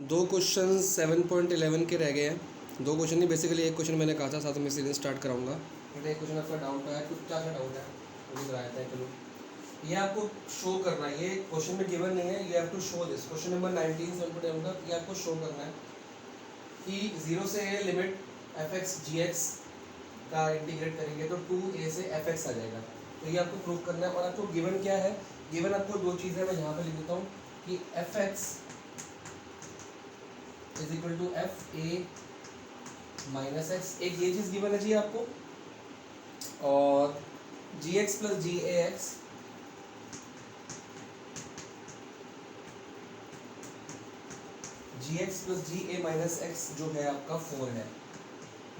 दो क्वेश्चन 7.11 के रह गए हैं। दो क्वेश्चन नहीं, बेसिकली एक क्वेश्चन मैंने कहा था, साथ में सीरीज स्टार्ट कराऊंगा। बट एक क्वेश्चन आपका डाउट आया, कुछ क्या क्या डाउट है वो भी कराया था। चलो, ये आपको शो करना है, ये क्वेश्चन में गिवन नहीं है, you have to show this. Question number 19 7.11 का ये आपको शो करना है कि 0 से a limit F X G X का इंटीग्रेट करेंगे तो 2a से एफ एक्स आ जाएगा। तो ये आपको प्रूव करना है। और आपको गिवन क्या है, गिवन आपको दो चीज़ें मैं यहाँ पे लिख देता हूँ कि F X is equal to F A minus X, एक ये चीज़ गिवन है जी आपको, और G X plus G A X G X plus G A minus X जो है आपका 4 है।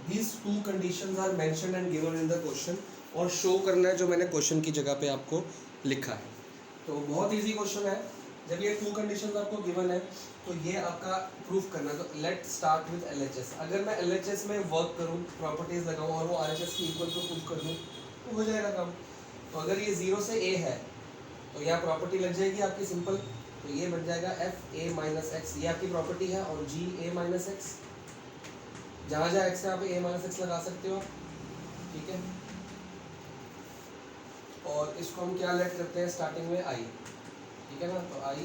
These two conditions are mentioned and given in the question, और शो करना है जो मैंने क्वेश्चन की जगह पे आपको लिखा है। तो बहुत इजी क्वेश्चन है। जब ये टू कंडीशंस आपको गिवन है तो ये आपका प्रूफ करना है। तो लेट स्टार्ट विद एलएचएस। अगर मैं एलएचएस में वर्क करूँ, प्रॉपर्टीज लगाऊँ और वो आरएचएस की इक्वल टू प्रूफ कर दूँ तो हो जाएगा काम। तो अगर ये 0 से a है तो यहाँ प्रॉपर्टी लग जाएगी आपकी सिंपल। तो ये बन जाएगा एफ ए माइनस एक्स, ये आपकी प्रॉपर्टी है, और जी ए माइनस एक्स, जहाँ जहाँ एक्स है आप ए माइनस एक्स लगा सकते हो, ठीक है। और इसको हम क्या लेट करते हैं स्टार्टिंग में आई, ठीक है ना। तो आई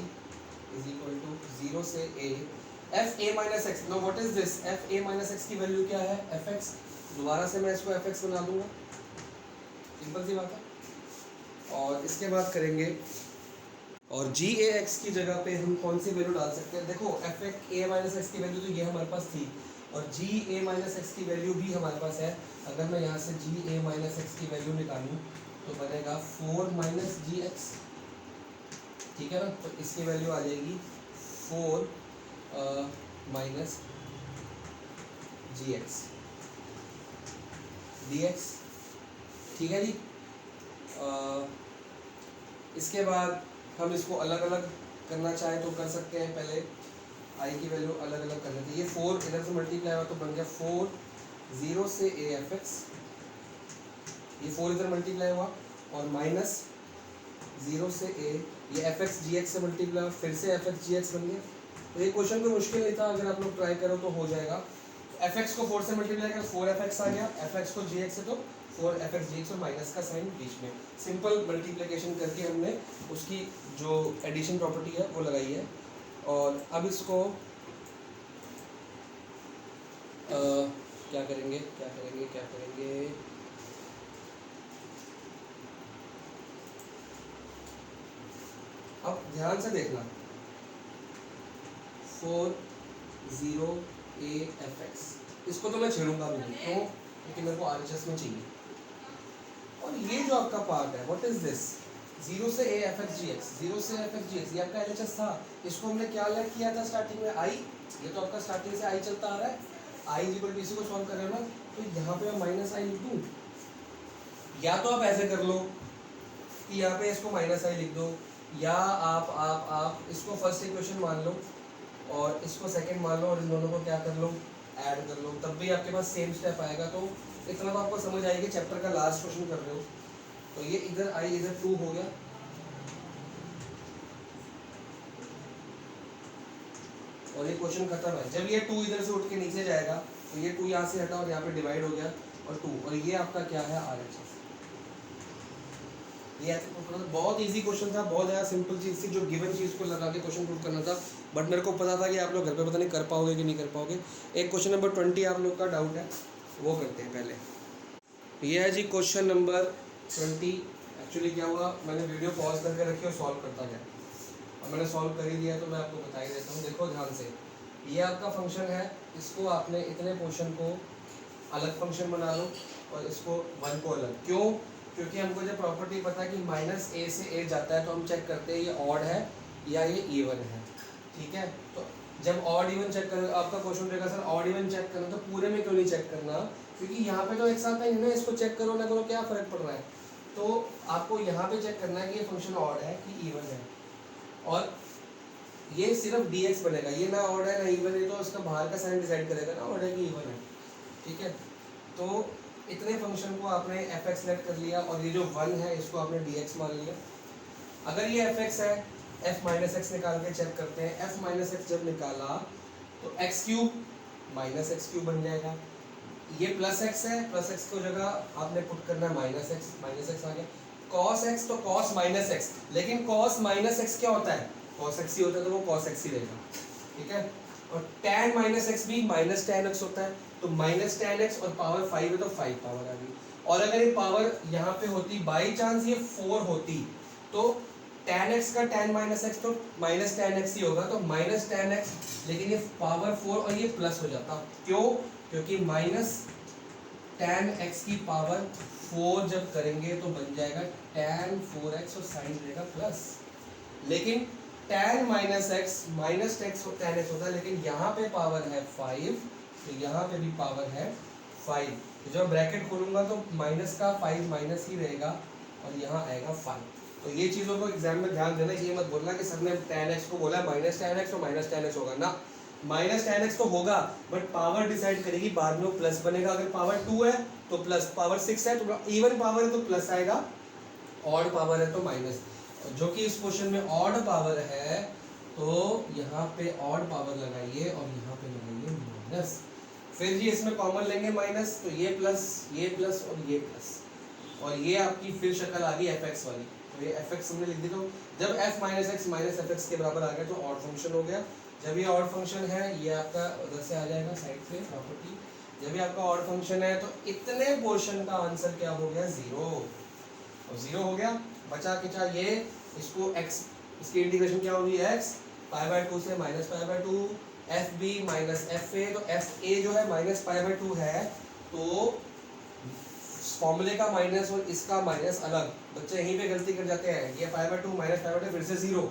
इज इक्वल टू 0 से a F A minus x. Know what is this, F A minus x की वैल्यू क्या है, एफ एक्स। दोबारा से मैं इसको एफ एक्स बना दूंगा, सिंपल सी बात है। और इसके बाद करेंगे, और जी ए एक्स की जगह पे हम कौन सी वैल्यू डाल सकते हैं। देखो एफ ए माइनस एक्स की वैल्यू तो ये हमारे पास थी, और जी ए माइनस एक्स की वैल्यू भी हमारे पास है। अगर मैं यहाँ से जी ए माइनस एक्स की वैल्यू निकालूँ तो बनेगा 4 माइनस जी एक्स, ठीक है ना। तो इसकी वैल्यू आ जाएगी 4 माइनस जी एक्स डी एक्स, ठीक है जी। इसके बाद हम इसको अलग अलग करना चाहें तो कर सकते हैं। पहले आई की वैल्यू अलग अलग कर लेते हैं। ये 4 इधर से मल्टीप्लाई हुआ तो बन गया 4 0 से ए एफ एक्स, ये 4 इधर मल्टीप्लाई हुआ, और माइनस 0 से ए, ये एफ एक्स जी एक्स से मल्टीप्लाई हुआ, फिर से एफ एक्स जी एक्स बन गया। तो ये क्वेश्चन कोई मुश्किल नहीं था, अगर आप लोग ट्राई करो तो हो जाएगा। एफ एक्स को 4 से मल्टीप्लाई किया 4 एफ एक्स आ गया, एफ एक्स को जी एक्स से तो 4 एफ एक्स जी एक्स, और माइनस का साइन बीच में। सिंपल मल्टीप्लिकेशन करके हमने उसकी जो एडिशन प्रॉपर्टी है वो लगाई है। और अब इसको क्या करेंगे क्या करेंगे क्या करेंगे, अब ध्यान से देखना, 4 0 ए एफ एक्स, इसको तो मैं छेड़ूंगा भी नहीं, क्यों, क्योंकि मेरे को आरएचएस में चाहिए। और ये जो आपका पार्ट है, व्हाट इज दिस, 0 से A F X G X, 0 से एफ एक्स जी एक्स, ये आपका एलएचएस था। इसको हमने क्या लेट किया था स्टार्टिंग में, आई। ये तो आपका स्टार्टिंग से आई चलता आ रहा है, आई इक्वल टू इसी को सॉल्व कर रहे हो ना। तो यहाँ पे मैं माइनस आई लिख दूँ, या तो आप ऐसे कर लो कि यहाँ पे इसको माइनस आई लिख दो, या आप इसको फर्स्ट इक्वेशन मान लो और इसको सेकंड मान लो, और इन दोनों को क्या कर लो, ऐड कर लो, तब भी आपके पास सेम स्टेप आएगा। तो इतना तो आपको समझ आएगी, चैप्टर का लास्ट क्वेश्चन कर रहे हो। तो ये इधर आई इधर 2 हो गया, और ये क्वेश्चन खत्म है। जब ये 2 इधर से उठ के नीचे जाएगा तो ये 2 यहाँ से हटा और यहाँ पे डिवाइड हो गया, और 2, और ये आपका क्या है, आरएचएस। ये बहुत इजी क्वेश्चन था, बहुत ज़्यादा सिंपल चीज़ थी, जो गिवन चीज़ को लगा के क्वेश्चन प्रूव करना था। बट मेरे को पता था कि आप लोग घर पे पता नहीं कर पाओगे कि नहीं कर पाओगे। एक क्वेश्चन नंबर 20 आप लोग का डाउट है, वो करते हैं पहले। ये है जी क्वेश्चन नंबर 20। एक्चुअली क्या हुआ, मैंने वीडियो पॉज करके रखी और सॉल्व करता गया। अब मैंने सॉल्व कर ही दिया तो मैं आपको बता ही देता हूँ। देखो ध्यान से, ये आपका फंक्शन है, इसको आपने इतने पोर्शन को अलग फंक्शन बना लो और इसको 1 को अलग। क्यों, क्योंकि हमको जब प्रॉपर्टी पता है कि माइनस ए से ए जाता है तो हम चेक करते हैं ये ऑड है या ये इवन है, ठीक है। तो जब ऑड इवन चेक करना, आपका क्वेश्चन रहेगा सर ऑड इवन चेक करना, तो पूरे में क्यों नहीं चेक करना, क्योंकि यहाँ पे तो एक साथ है ना, इसको चेक करो ना करो क्या फ़र्क पड़ रहा है। तो आपको यहाँ पे चेक करना है कि ये फंक्शन ऑड है कि इवन है, और ये सिर्फ dx बनेगा, ये ना ऑड है ना इवन है, तो उसका बाहर का साइन डिसाइड करेगा ना ऑड है कि इवन है, ठीक है। तो इतने फंक्शन को आपने एफ एक्स लेट कर लिया, और ये जो 1 है इसको आपने dx मान लिया। अगर ये एफ एक्स है, एफ माइनस एक्स निकाल के चेक करते हैं। एफ माइनस एक्स जब निकाला तो x cube minus x cube बन जाएगा। ये प्लस एक्स है, प्लस एक्स को जगह आपने पुट करना है माइनस एक्स आ गया। कॉस एक्स तो कॉस माइनस एक्स, लेकिन कॉस माइनस एक्स क्या होता है, कॉस एक्स ही होता है, तो वो कॉस एक्स ही रहेगा, ठीक है। और tan माइनस एक्स भी माइनस tan एक्स होता है, तो माइनस tan एक्स और पावर 5 है तो 5 पावर आ गई। और अगर ये पावर यहाँ पे होती बाई चांस ये 4 होती तो tan x का tan माइनस एक्स तो माइनस tan x ही होगा, तो माइनस tan x, लेकिन ये पावर 4 और ये प्लस हो जाता, क्यों, क्योंकि माइनस tan x की पावर 4 जब करेंगे तो बन जाएगा tan 4x और साइन रहेगा प्लस। लेकिन tan minus x minus tan x होता है, लेकिन यहाँ पे पावर है 5, तो यहाँ पे भी पावर है 5, तो जब ब्रैकेट खोलूंगा तो माइनस का 5 माइनस ही रहेगा और यहाँ आएगा 5। तो ये चीज़ों को एग्जाम में ध्यान देना, ये मत बोलना कि सर ने tan x को बोला माइनस tan x तो माइनस tan x होगा ना, माइनस tan x तो होगा, बट पावर डिसाइड करेगी बाद में वो प्लस बनेगा। अगर पावर 2 है तो प्लस, पावर 6 है तो इवन पावर है तो प्लस आएगा, ऑड पावर है तो माइनस। जो कि इस क्वेश्चन में ऑड पावर है तो यहाँ पे ऑड पावर लगाइए और यहाँ पे लगाइए माइनस। फिर जी इसमें कॉमन लेंगे माइनस, तो ये प्लस और ये प्लस, और ये आपकी फिर शक्ल आ गई एफ एक्स वाली, तो ये एफ एक्स हमने लिख दी। तो जब F minus x minus F x के बराबर आ गया तो ऑड फंक्शन हो गया। जब ये ऑड फंक्शन है, ये आपका उधर से आ जाएगा साइड पे प्रॉपर्टी, जब ये आपका ऑड फंक्शन है तो इतने पोर्शन का आंसर क्या हो गया, 0, और 0 हो गया। बचा किचा ये, इसको x, इसकी इंटीग्रेशन क्या होगी, x π/2 से minus π/2, F B minus F A, तो एफ ए जो है माइनस π/2 है, तो फॉर्मूले का माइनस और इसका माइनस अलग, बच्चे यहीं पे गलती कर जाते हैं, ये π/2 माइनस π/2 फिर से 0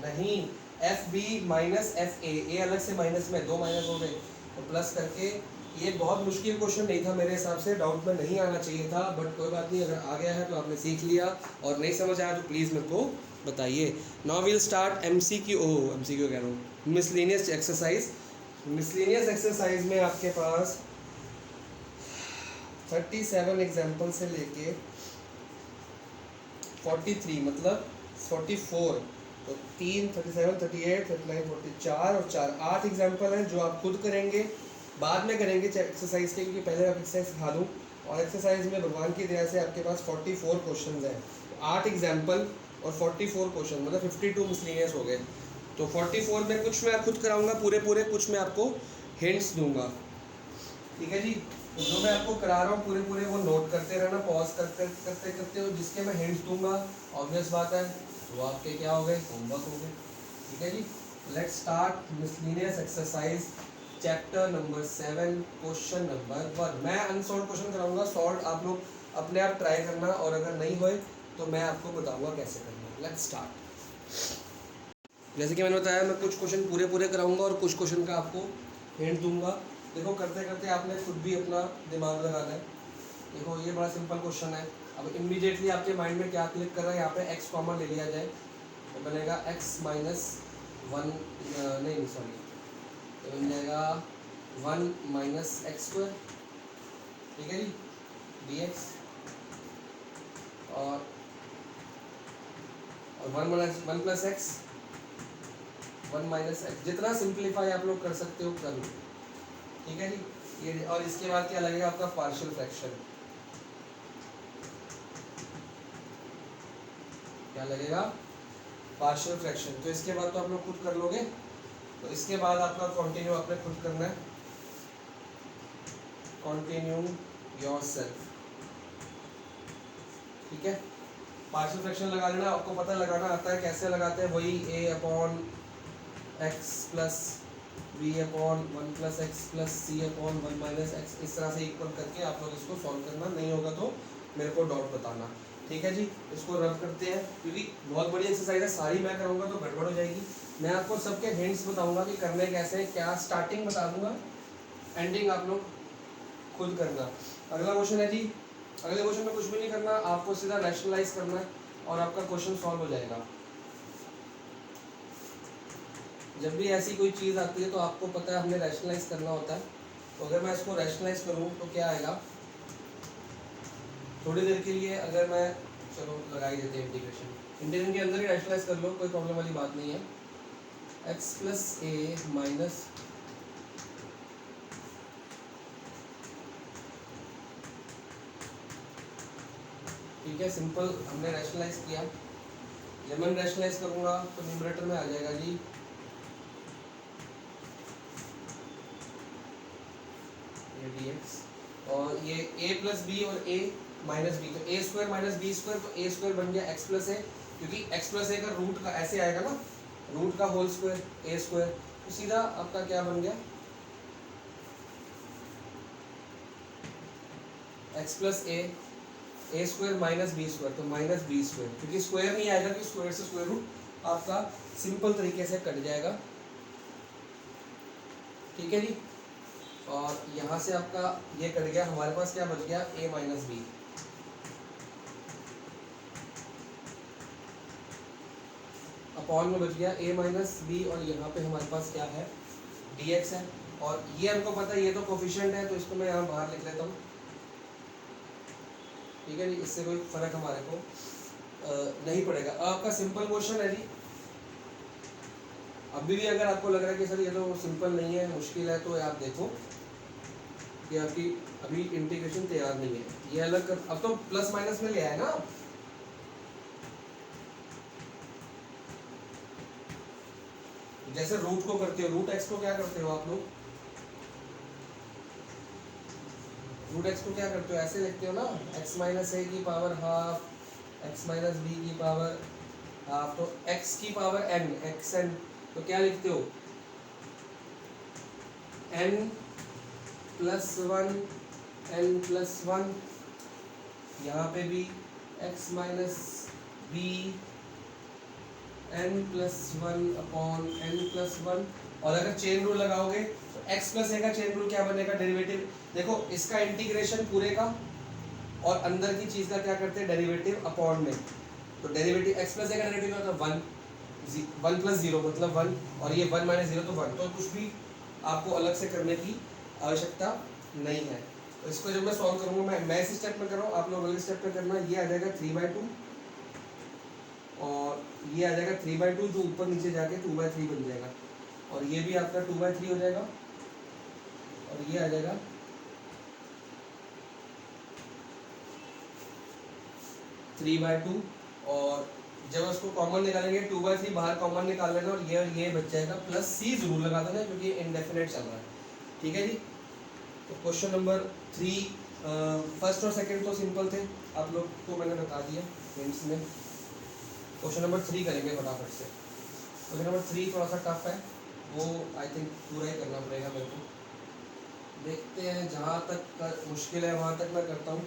नहीं, F B minus F A अलग से माइनस में, 2 माइनस हो गए तो प्लस करके। ये बहुत मुश्किल क्वेश्चन नहीं था मेरे हिसाब से, डाउट में नहीं आना चाहिए था, बट कोई बात नहीं, अगर आ गया है तो आपने सीख लिया, और नहीं समझ आया तो प्लीज़ मेरे को बताइए। नाउ विल स्टार्ट एमसीक्यू कह रहा हूँ, मिसलेनियस एक्सरसाइज। मिसलेनियस एक्सरसाइज में आपके पास 37 एग्जाम्पल से लेके 43 मतलब 44, तो 3 37 38 39 44 और 4 8 एग्जाम्पल हैं जो आप खुद करेंगे, बाद में करेंगे एक्सरसाइज के, क्योंकि पहले आप एक्सरसाइज सिखा दूँ। और एक्सरसाइज में भगवान की दया से आपके पास 44 क्वेश्चन हैं, 8 एग्जाम्पल और 44 क्वेश्चन, मतलब 52 मिसलेनियस हो गए। तो 44 में कुछ मैं खुद कराऊंगा पूरे, कुछ मैं आपको हिंट्स दूंगा, ठीक है जी। तो जो मैं आपको करा रहा हूँ पूरे वो नोट करते रहना, पॉज करते हो, जिसके मैं हिंट्स दूंगा, ऑब्वियस बात है वो आपके क्या हो गए, होमवर्क हो गए, ठीक है जी। Let's start miscellaneous exercise chapter number 7 question number 1। मैं अनसॉल्व क्वेश्चन कराऊंगा, सॉल्व आप लोग अपने आप ट्राई करना, और अगर नहीं होए तो मैं आपको बताऊंगा कैसे करना। Let's start. जैसे कि मैंने बताया, मैं कुछ क्वेश्चन पूरे कराऊंगा और कुछ क्वेश्चन का आपको हिंट दूंगा। देखो करते करते आपने खुद भी अपना दिमाग लगाना है। देखो ये बड़ा सिंपल क्वेश्चन है, अब इमीडिएटली आपके माइंड में क्या क्लिक कर रहा है, यहाँ पे x कॉमन ले लिया जाए तो बनेगा x माइनस 1, नहीं सॉरी, तो बन जाएगा 1 माइनस एक्स स्क्वायर, ठीक है जी, dx, और 1 प्लस एक्स, 1 माइनस एक्स, जितना सिंप्लीफाई आप लोग कर सकते हो कर लो, ठीक है जी। ये और इसके बाद क्या लगेगा आपका पार्शियल फ्रैक्शन, क्या लगेगा, पार्शियल फ्रैक्शन। तो इसके बाद तो आप लोग खुद कर लोगे, तो इसके बाद आपका कंटिन्यू आपने खुद करना है, कंटिन्यू योरसेल्फ, ठीक है। पार्शियल फ्रैक्शन लगा लेना, आपको पता लगाना आता है कैसे लगाते हैं, वही a upon X plus B upon 1 plus X plus C upon 1 minus X, इस तरह से इक्वल करके आप लोग इसको सॉल्व करना। नहीं होगा तो मेरे को डाउट बताना, ठीक है जी। इसको रब करते हैं, क्योंकि बहुत बड़ी एक्सरसाइज है, सारी मैं कराऊंगा तो गड़बड़ हो जाएगी। मैं आपको सबके हिंट्स बताऊंगा कि करने कैसे हैं, क्या स्टार्टिंग बता दूंगा, एंडिंग आप लोग खुद करना। अगला क्वेश्चन है जी, अगले क्वेश्चन में कुछ भी नहीं करना, आपको सीधा रैशनलाइज करना है और आपका क्वेश्चन सॉल्व हो जाएगा। जब भी ऐसी कोई चीज़ आती है तो आपको पता है हमने रैशनलाइज करना होता है। तो अगर मैं इसको रैशनलाइज करूँ तो क्या आएगा, थोड़ी देर के लिए अगर मैं, चलो लगा ही देते हैं इंटीग्रेशन के अंदर ही रैशनलाइज कर लो, कोई प्रॉब्लम वाली बात नहीं है। एक्स प्लस ए माइनस ठीक है, सिंपल हमने रैशनलाइज किया। जब मैं रैशनलाइज करूँगा तो न्यूमरेटर में आ जाएगा जी ये dx, और ये a प्लस बी और a माइनस बी, तो a square minus B square, तो a स्क्वायर बन गया x प्लस ए, क्योंकि x प्लस ए का रूट का ऐसे आएगा ना, रूट का होल स्क्वायर a स्क्वायर, तो सीधा आपका क्या बन गया x प्लस ए स्क्वायर माइनस बी स्क्वायर, तो माइनस बी स्क्वायर, क्योंकि स्क्वायर नहीं आएगा कि स्क्वायर से स्क्वायर रूट आपका सिंपल तरीके से कट जाएगा। ठीक है जी, और यहाँ से आपका ये कट गया, हमारे पास क्या बच गया a माइनस बी, अपॉन में बच गया a माइनस बी, और यहाँ पे हमारे पास क्या है dx है, और ये हमको पता है ये तो कोफिशिएंट है, तो इसको मैं यहाँ बाहर लिख लेता हूँ। ठीक है जी, इससे कोई फर्क हमारे को नहीं पड़ेगा। आपका सिंपल क्वेश्चन है जी, अभी भी अगर आपको लग रहा है कि सर ये तो सिंपल नहीं है, मुश्किल है, तो आप देखो कि आपकी अभी इंटीग्रेशन तैयार नहीं है, ये अलग कर, अब तो प्लस माइनस में ले आए ना, जैसे रूट को करते हो, रूट एक्स को क्या करते हो आप लोग, रूट एक्स को क्या करते हो, ऐसे लिखते हो ना, एक्स माइनस ए की power half, X minus B की पावर हाफ, तो एक्स की पावर एन, एक्स एन, तो क्या लिखते हो N plus one, N plus one, यहाँ पे भी X minus B N plus one upon N plus one, और अगर चेन रूल लगाओगे तो एक्स प्लस ए का चेन रूल क्या बनेगा, डेरिवेटिव, देखो इसका इंटीग्रेशन पूरे का और अंदर की चीज़ का क्या करते हैं डेरिवेटिव अपॉन में, तो डेरिवेटिव एक्स प्लस ए का डेरिवेटिव होता है वन, वन प्लस जीरो मतलब वन, और ये वन माइनस जीरो तो वन, तो कुछ भी आपको अलग से करने की आवश्यकता नहीं है। तो इसको जब मैं सॉल्व करूँगा, मैं इस स्टेप में कर रहा हूँ, आप लोग अगले स्टेप में करना, ये आ जाएगा 3/2 और ये आ जाएगा 3/2, जो ऊपर नीचे जाके 2/3 बन जाएगा, और ये भी आपका 2/3 हो जाएगा, और ये आ जाएगा 3/2, और जब उसको कॉमन निकालेंगे 2/3 बाहर कॉमन निकाल लेना, और ये बच जाएगा, प्लस सी जरूर लगा देना क्योंकि इनडेफिनेट चल रहा है। ठीक है जी, तो क्वेश्चन नंबर 3, फर्स्ट और सेकंड तो सिंपल थे, आप लोग को मैंने बता दिया हिंट्स में। क्वेश्चन नंबर 3 करेंगे फटाफट से। क्वेश्चन नंबर 3 थोड़ा सा टफ है, वो आई थिंक पूरा ही करना पड़ेगा मेरे को, देखते हैं, जहाँ तक मुश्किल है वहाँ तक मैं करता हूँ,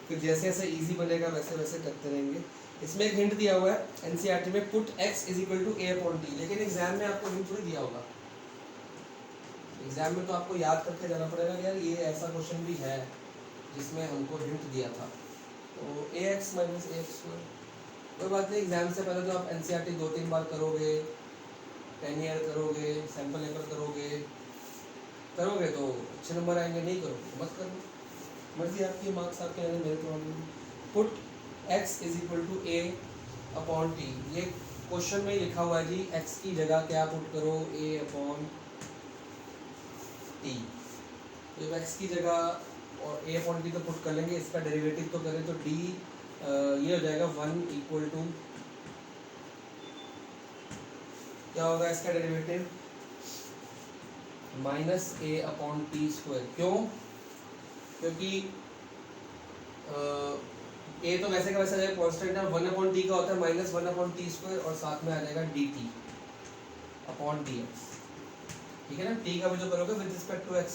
फिर जैसे जैसे इजी बनेगा वैसे वैसे करते रहेंगे। इसमें एक हिंट दिया हुआ है एनसीईआरटी में, put x is equal to a upon t, लेकिन एग्जाम में आपको हिंट थोड़ी दिया होगा, एग्जाम में तो आपको याद करके जाना पड़ेगा कि यार ये ऐसा क्वेश्चन भी है जिसमें हमको हिंट दिया था, तो ax माइनस ax, कोई बात नहीं, एग्जाम से पहले तो आप एनसीईआरटी 2-3 बार करोगे, 10 ईयर करोगे, सैम्पल लेकर करोगे तो अच्छे नंबर आएंगे, नहीं करोगे मत करो, मर्जी आपकी, मार्क्स आपके आने मेरे तो आने। Put x is equal to a upon T, ये क्वेश्चन में ही लिखा हुआ है जी, x की जगह क्या पुट करो, a अपॉन टी, जब x की जगह और a अपॉन टी तो पुट कर लेंगे, इसका डेरिवेटिव तो करें तो d ये हो जाएगा 1 इक्वल टू, क्या होगा इसका derivative, minus a upon T square, क्यों, क्योंकि a तो वैसे का वैसा जाएगा कॉन्स्टेंट है, 1 अपॉन टी का होता है माइनस 1 अपॉन टी स्क्वायर, और साथ में आ जाएगा dt अपॉन dx, ठीक है ना, t का भी जो करोगे विद रिस्पेक्ट टू x,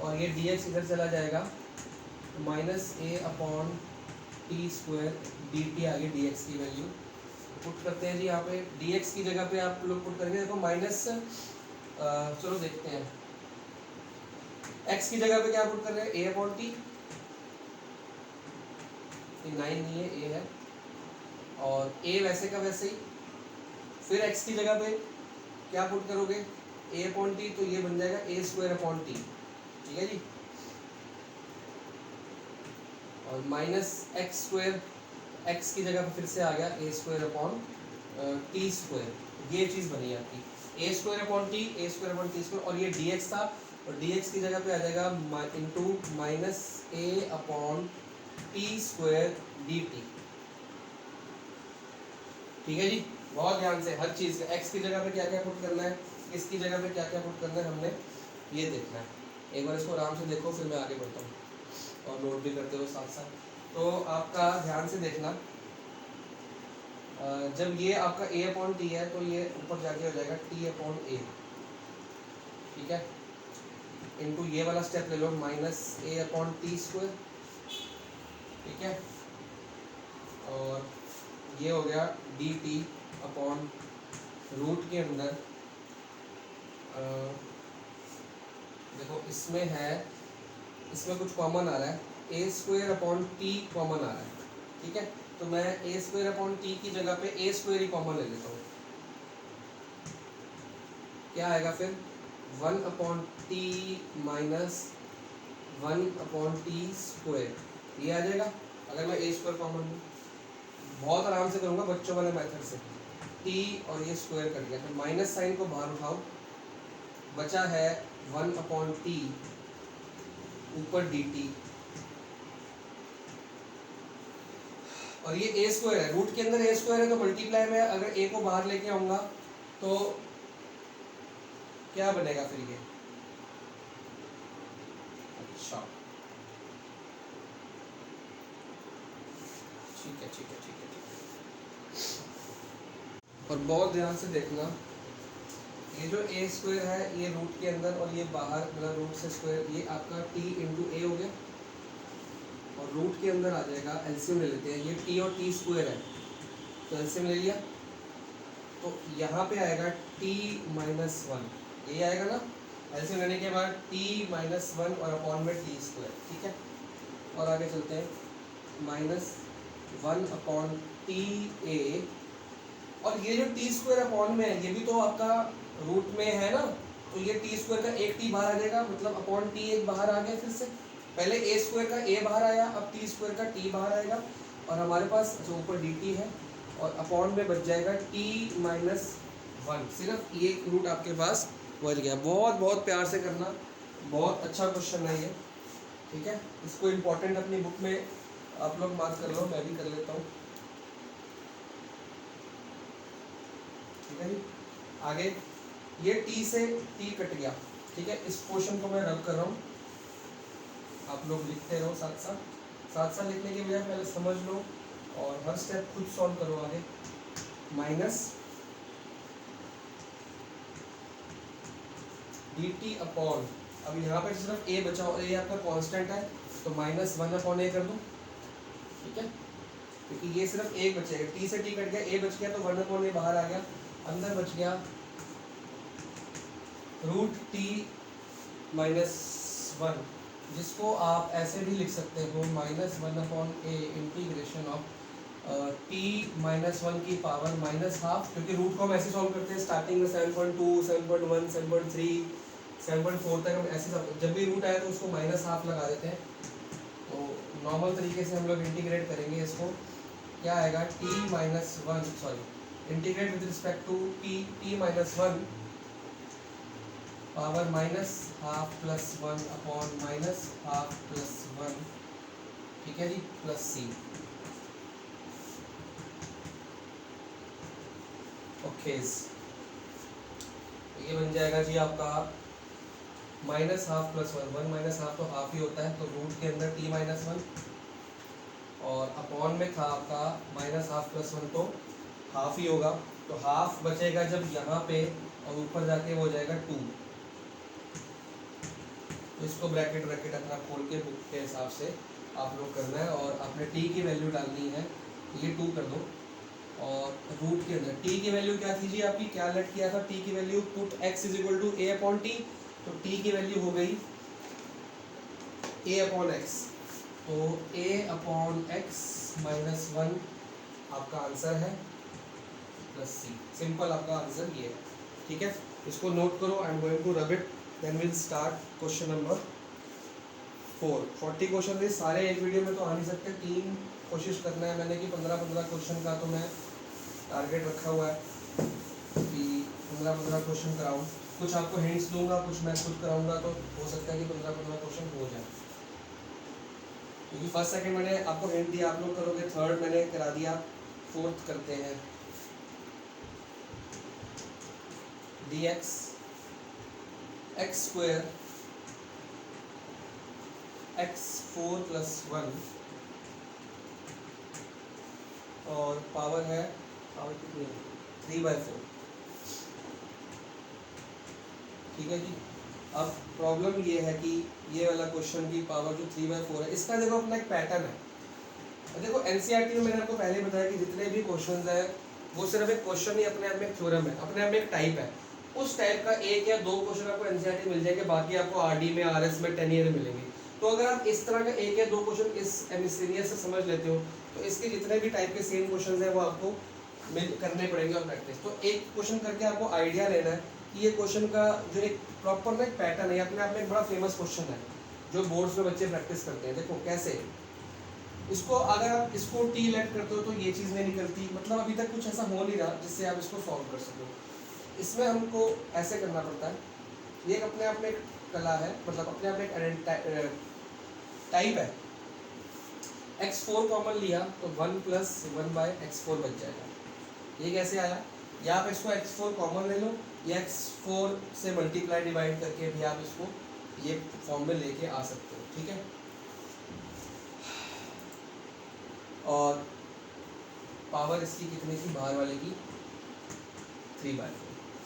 और ये dx इधर चला जाएगा, minus a upon T square dt, आगे dx की वैल्यू पुट करते हैं जी, यहाँ पे dx की जगह पे आप लोग पुट करेंगे, देखो माइनस, चलो देखते हैं, x की जगह पे क्या पुट कर रहे हैं, a अपॉन टी, 9 नहीं है, a है, और a वैसे का वैसे ही, फिर x की जगह पे क्या पुट करोगे, a अपॉन टी, तो ये बन जाएगा a स्क्वायर अपॉन टी, ठीक है जी, और माइनस एक्स स्क्वायर, x की जगह पे फिर से आ गया a square upon T square, ये चीज़ बनी आपकी, a square upon T, a square upon T square, और ये dx था, और dx की जगह पे आ जाएगा into minus a upon T square dt, ठीक है जी, बहुत ध्यान से हर चीज़ का एक्स की जगह पे क्या क्या पुट करना है, इसकी जगह पे क्या क्या पुट करना है, हमने ये देखना है। एक बार इसको आराम से देखो, फिर मैं आगे बढ़ता हूँ और नोट भी करते हो साथ साथ। तो आपका ध्यान से देखना, जब ये आपका a अपॉन टी है तो ये ऊपर जाके हो जाएगा t अपॉन ए, ठीक है, इनटू ये वाला स्टेप ले लो minus a upon T square, ठीक है, और ये हो गया dt अपॉन रूट के अंदर देखो इसमें है, इसमें कुछ कॉमन आ रहा है, ए स्क्वायर अपॉन टी कॉमन आ रहा है, ठीक है, तो मैं ए स्क्वायर अपॉन टी की जगह पे ए स्क्वायर ही कॉमन ले लेता हूँ। क्या आएगा फिर 1 upon T minus 1 upon T square, ये आ जाएगा अगर मैं ए स्क्वायर कॉमन लूँ। बहुत आराम से करूँगा बच्चों वाले मेथड से, टी और ये स्क्वायर कर दिया, तो माइनस साइन को बाहर उठाओ, बचा है 1 अपॉन टी ऊपर डी टी, और ये ए स्क्वायर है, रूट के अंदर ए स्क्वायर है तो मल्टीप्लाई में अगर ए को बाहर लेके आऊंगा तो क्या बनेगा फिर ये, अच्छा ठीक है ठीक है ठीक है ठीक है, और बहुत ध्यान से देखना, ये जो ए स्क्वायर है ये रूट के अंदर और ये बाहर मतलब रूट से स्क्वायर, ये आपका टी इंटू ए हो गया, और रूट के अंदर आ जाएगा, एलसीएम ले लेते हैं, ये टी और टी स्क्वायर है तो एलसीएम ले लिया, तो यहाँ पे आएगा टी माइनस वन, ये आएगा ना, एलसीएम लेने के बाद टी माइनस वन और अपॉन में टी स्क्वायर, ठीक है, और आगे चलते हैं, माइनस 1 अपॉन टी ए, और ये जो टी स्क्वायर अपॉन में है ये भी तो आपका रूट में है ना, तो ये टी स्क्वायर का एक टी बाहर आ जाएगा, मतलब अपॉन टी एक बाहर आ गया, फिर से पहले ए स्क्वायर का ए बाहर आया, अब टी स्क्वायर का टी बाहर आएगा, और हमारे पास जो ऊपर डी टी है और अपॉन में बच जाएगा टी माइनस वन, सिर्फ ये रूट आपके पास बच गया। बहुत बहुत प्यार से करना, बहुत अच्छा क्वेश्चन है ये, ठीक है, इसको इम्पोर्टेंट अपनी बुक में आप लोग मार्क कर लो, मैं भी कर लेता हूँ, ठीक है जी। आगे ये टी से टी कट गया, ठीक है, इस पोर्शन को मैं रब कर रहा हूँ, आप लोग लिखते रहो साथ साथ लिखने के बजाय पहले समझ लो और हर स्टेप खुद सॉल्व करो आगे। माइनस डी टी अपॉन, अब यहाँ पे सिर्फ ए बचा और ए आपका कांस्टेंट है तो माइनस 1 अपॉन ए कर दूँ, ठीक है, क्योंकि ये सिर्फ एक बचेगा, टी से टी कट गया, ए बच गया तो 1 अपॉन ए बाहर आ गया, अंदर बच गया रूट टी माइनस 1, जिसको आप ऐसे भी लिख सकते हो minus 1 upon a integration of T minus 1 की पावर माइनस हाफ, क्योंकि रूट को हम ऐसे सॉल्व करते हैं स्टार्टिंग में 7.2 7.1 7.3 7.4 तक हम ऐसे, जब भी रूट आए तो उसको माइनस हाफ लगा देते हैं, तो नॉर्मल तरीके से हम लोग इंटीग्रेट करेंगे इसको, क्या आएगा T minus one, sorry integrate with respect to T minus 1 power minus half plus 1 upon minus half plus 1, ठीक है जी, प्लस सी, ओके, ये बन जाएगा जी आपका minus half plus 1 minus half तो हाफ ही होता है, तो रूट के अंदर टी माइनस 1 और अपॉन में था आपका माइनस हाफ प्लस 1 तो हाफ ही होगा, तो हाफ बचेगा जब यहाँ पे और ऊपर जाके वो हो जाएगा 2, तो इसको ब्रैकेट ब्रैकेट अपना खोल के बुक के हिसाब से आप लोग करना है, और आपने टी की वैल्यू डालनी है, ये 2 कर दो, और रूट के अंदर टी की वैल्यू क्या थी जी आपकी, क्या लेट किया था, टी की value put x is equal to A upon T, तो टी की वैल्यू हो गई ए अपॉन एक्स, तो ए अपॉन एक्स माइनस 1 आपका आंसर है प्लस सी, सिंपल आपका आंसर ये है, ठीक है, इसको नोट करो, I am going to rub it, then will start question number 4। 40 क्वेश्चन थे सारे एक वीडियो में तो आ नहीं सकते, 3 कोशिश करना है मैंने कि 15-15 क्वेश्चन का तो मैं टारगेट रखा हुआ है कि 15-15 क्वेश्चन कराऊँ, कुछ आपको हिंट्स दूंगा, कुछ मैं खुद कराऊंगा, तो हो सकता है कि 15-15 क्वेश्चन हो जाए, क्योंकि फर्स्ट सेकंड मैंने आपको हिंट दिया, आप लोग करोगे, थर्ड मैंने करा दिया, फोर्थ करते हैं, dx x स्क्वायर x4 + 1 और पावर है, पावर कितनी है 3/4। ठीक है जी। अब प्रॉब्लम ये है कि ये वाला क्वेश्चन की पावर जो 3/4 है, इसका देखो अपना एक पैटर्न है। देखो एनसीईआरटी में मैंने आपको पहले बताया कि जितने भी क्वेश्चंस है वो सिर्फ एक क्वेश्चन ही अपने आप में एक थ्योरम है, अपने आप में एक टाइप है। उस टाइप का एक या दो क्वेश्चन आपको एनसीईआरटी मिल जाएंगे, बाकी आपको आरडी में आरएस में 10 ईयर मिलेंगे। तो अगर आप इस तरह का एक या दो क्वेश्चन इस एमसीनियस से समझ लेते हो तो इसके जितने भी टाइप के सेम क्वेश्चन है वो आपको करने पड़ेंगे और प्रैक्टिस। तो एक क्वेश्चन करके आपको आइडिया लेना है कि ये क्वेश्चन का जो एक प्रॉपर ना एक पैटर्न है, अपने आप में एक बड़ा फेमस क्वेश्चन है जो बोर्ड्स में बच्चे प्रैक्टिस करते हैं। देखो कैसे इसको, अगर आप इसको टी लेट करते हो तो ये चीज़ नहीं निकलती, मतलब अभी तक कुछ ऐसा हो नहीं रहा जिससे आप इसको सॉल्व कर सको। इसमें हमको ऐसे करना पड़ता है, ये एक अपने आप में एक कला है, मतलब अपने आप में एक टाइप है। x4 कॉमन लिया तो 1 + 1/x4 बच जाएगा। ये कैसे आया, या आप इसको x4 कॉमन ले लो या x4 से मल्टीप्लाई डिवाइड करके भी आप इसको ये फॉर्म में लेके आ सकते हो। ठीक है, और पावर इसकी कितनी थी बाहर वाले की 3/4।